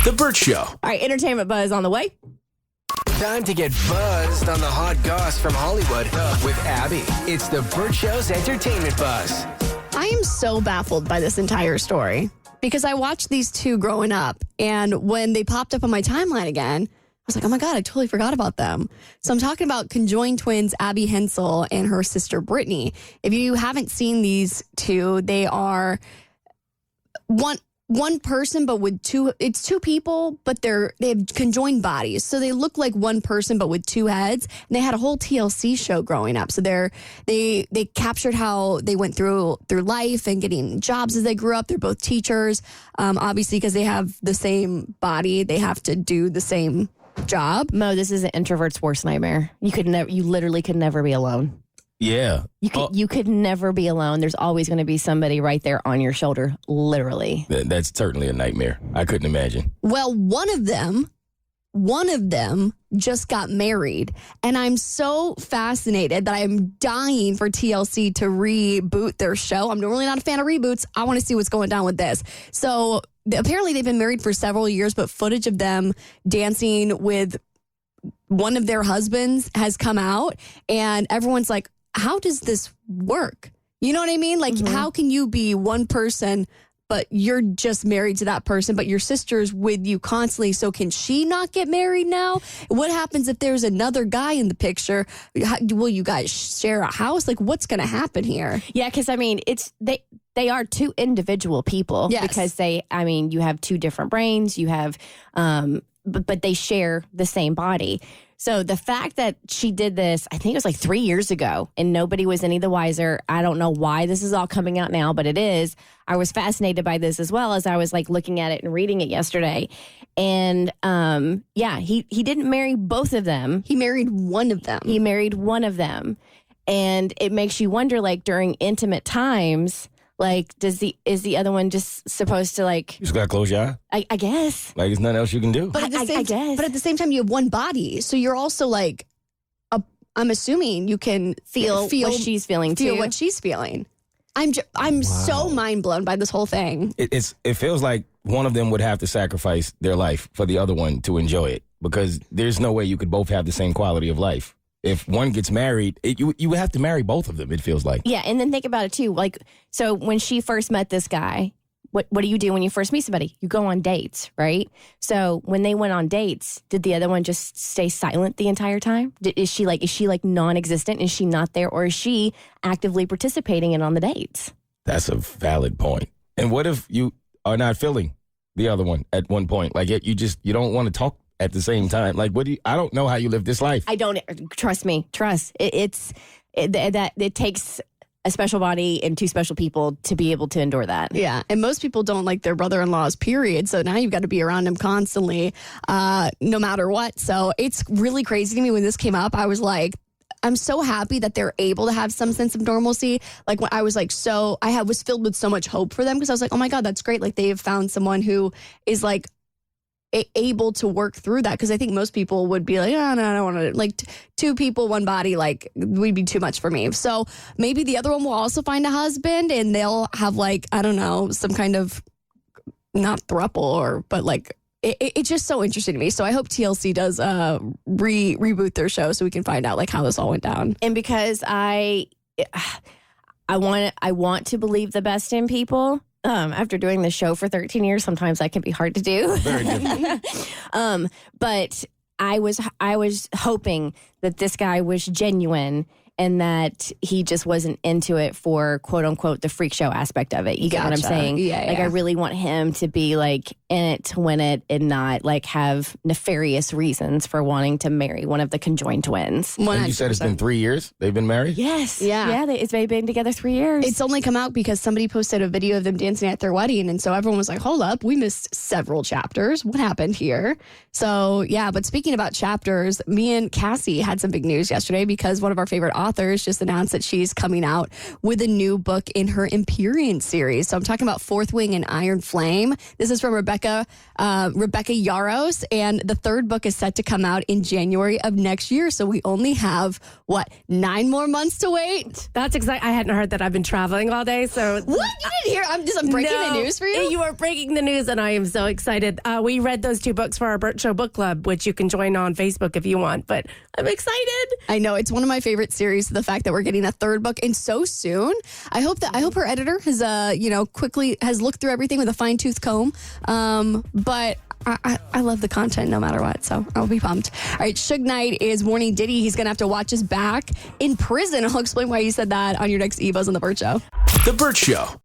The Bert Show. All right, entertainment buzz on the way. Time to get buzzed on the hot goss from Hollywood with Abby. It's the Bert Show's entertainment buzz. I am so baffled by this entire story because I watched these two growing up, and when they popped up on my timeline again, I was like, oh my God, I totally forgot about them. So I'm talking about conjoined twins, Abby Hensel and her sister Brittany. If you haven't seen these two, they are one person, but with it's two people, but they have conjoined bodies. So they look like one person, but with two heads. And they had a whole TLC show growing up. So they captured how they went through life and getting jobs as they grew up. They're both teachers. Obviously, because they have the same body, they have to do the same job. Mo, this is an introvert's worst nightmare. You literally could never be alone. Yeah. You could never be alone. There's always going to be somebody right there on your shoulder, literally. That's certainly a nightmare. I couldn't imagine. Well, one of them just got married, and I'm so fascinated that I'm dying for TLC to reboot their show. I'm normally not a fan of reboots. I want to see what's going down with this. So apparently they've been married for several years, but footage of them dancing with one of their husbands has come out, and everyone's like, how does this work? You know what I mean? Like, how can you be one person, but you're just married to that person, but your sister's with you constantly? So can she not get married now? What happens if there's another guy in the picture? Will you guys share a house? Like, what's going to happen here? Yeah, because, I mean, they are two individual people. Yes. Because you have two different brains. You have, but they share the same body. So the fact that she did this, I think it was like 3 years ago, and nobody was any the wiser. I don't know why this is all coming out now, but it is. I was fascinated by this as well as I was like looking at it and reading it yesterday. And he didn't marry both of them. He married one of them. And it makes you wonder, like, during intimate times, like, is the other one just supposed to, like... You just got to close your eye? I guess. Like, there's nothing else you can do. But I guess. But at the same time, you have one body. So you're also like, I'm assuming you can feel what she's feeling, too. Feel what she's feeling. I'm so mind blown by this whole thing. It feels like one of them would have to sacrifice their life for the other one to enjoy it, because there's no way you could both have the same quality of life. If one gets married, you would have to marry both of them, it feels like. Yeah, and then think about it, too. Like, so when she first met this guy, what do you do when you first meet somebody? You go on dates, right? So when they went on dates, did the other one just stay silent the entire time? Is she non-existent? Is she not there? Or is she actively participating in on the dates? That's a valid point. And what if you are not feeling the other one at one point? Like, you don't want to talk at the same time. Like, I don't know how you live this life. I don't. Trust me. It takes a special body and two special people to be able to endure that. Yeah. And most people don't like their brother-in-laws, period. So now you've got to be around him constantly, no matter what. So it's really crazy to me when this came up. I was like, I'm so happy that they're able to have some sense of normalcy. Like, when I was like, was filled with so much hope for them, because I was like, oh my God, that's great. Like, they have found someone who is like able to work through that, because I think most people would be like, oh, no, I don't want to, like, two people, one body, like, would be too much for me. So maybe the other one will also find a husband, and they'll have, like, I don't know, some kind of, not throuple, but like, it's just so interesting to me. So I hope TLC does reboot their show so we can find out, like, how this all went down. And because I want to believe the best in people. After doing the show for 13 years, sometimes that can be hard to do. Very difficult. But I was hoping that this guy was genuine and that he just wasn't into it for, quote unquote, the freak show aspect of it. You get what I'm saying? Yeah, like, I really want him to be, like, in it to win it and not, like, have nefarious reasons for wanting to marry one of the conjoined twins. 100%. And you said it's been 3 years they've been married? Yes. Yeah. They've been together 3 years. It's only come out because somebody posted a video of them dancing at their wedding. And so everyone was like, hold up, we missed several chapters. What happened here? So, yeah, but speaking about chapters, me and Cassie had some big news yesterday because one of our favorite authors authors just announced that she's coming out with a new book in her Empyrean series. So I'm talking about Fourth Wing and Iron Flame. This is from Rebecca Yaros, and the third book is set to come out in January of next year. So we only have, 9 more months to wait? That's exactly. I hadn't heard that. I've been traveling all day, so What? You didn't hear? I'm breaking the news for you? You are breaking the news, and I am so excited. We read those 2 books for our Bert Show book club, which you can join on Facebook if you want, but I'm excited. I know, it's one of my favorite series. The fact that we're getting a third book and so soon. I hope her editor has quickly has looked through everything with a fine-tooth comb. But I love the content no matter what, so I'll be pumped. All right, Suge Knight is warning Diddy he's gonna have to watch his back in prison. I'll explain why he said that on your next Evos on the Bert Show. The Bert Show.